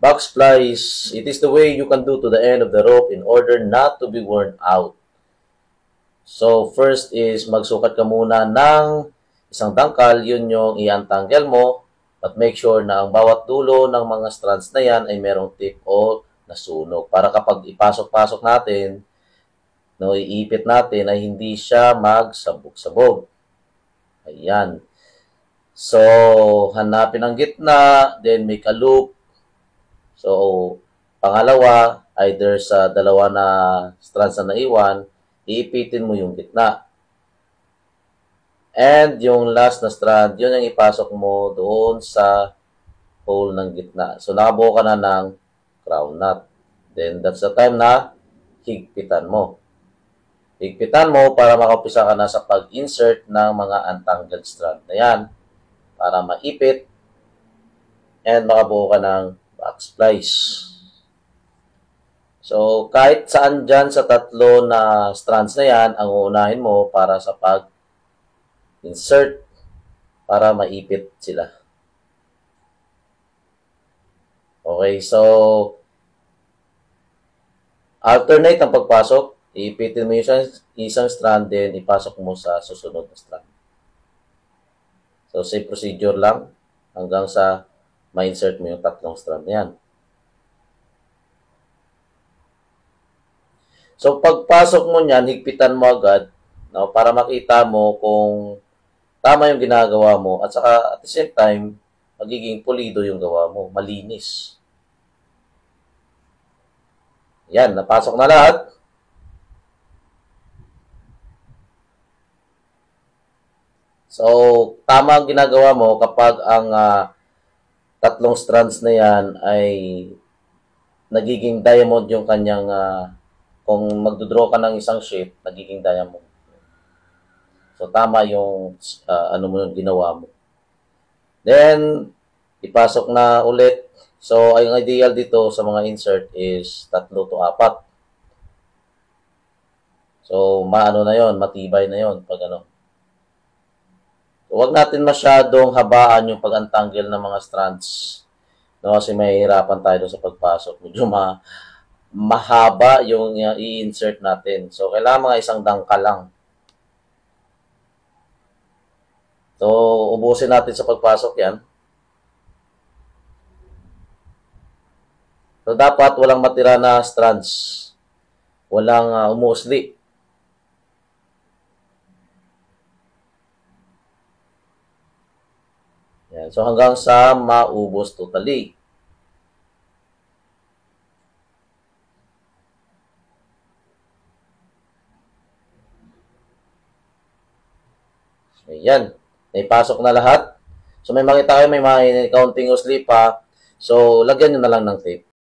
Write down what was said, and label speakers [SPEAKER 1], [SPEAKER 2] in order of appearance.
[SPEAKER 1] Backsplice, it is the way you can do to the end of the rope in order not to be worn out. So, first is magsukat ka muna ng isang dangkal, yun yung i-untanggal mo, at make sure na ang bawat dulo ng mga strands na yan ay merong tip o nasunog. Para kapag ipasok-pasok natin, no, iipit natin ay hindi siya magsabog-sabog. Ayan. So, hanapin ang gitna, then make a loop. So, pangalawa, either sa dalawa na strands na naiwan, iipitin mo yung gitna. And yung last na strand, yun yung ipasok mo doon sa hole ng gitna. So, nakabuo ka na ng crown knot. Then, that's the time na higpitan mo. Higpitan mo para makapisa ka na sa pag-insert ng mga untangled strand na yan para maipit and makabuo ka ng backsplice. So, kahit saan dyan sa tatlo na strands na yan, ang uunahin mo para sa pag-insert para maipit sila. Okay, so alternate ang pagpasok. Iipitin mo yung isang strand, then ipasok mo sa susunod na strand. So, same procedure lang hanggang sa ma-insert mo yung tatlong strand na yan. So, pagpasok mo niyan, higpitan mo agad, no, para makita mo kung tama yung ginagawa mo at saka at the same time, magiging pulido yung gawa mo, malinis. Yan, napasok na lahat. So, tama ang ginagawa mo kapag ang tatlong strands na yan ay nagiging diamond yung kanyang, kung magdodraw ka ng isang shape, nagiging diamond. So, tama yung ano mo yung ginawa mo. Then, ipasok na ulit. So, ang ideal dito sa mga insert is 3 to 4. So, maano na yon, matibay na yon pag ano. So, huwag natin masyadong habaan yung pag-untangle ng mga strands. No, kasi mahihirapan tayo sa pagpasok. Medyo mahaba yung i-insert natin. So, kailangan mga isang dangkal lang. So, ubusin natin sa pagpasok yan. So, dapat walang matira na strands. Walang umusli. Yan. So, hanggang sa maubos totally. Ayan. Naipasok na lahat. So, may makita kayo, may mga counting usli pa. So, lagyan nyo na lang ng tape.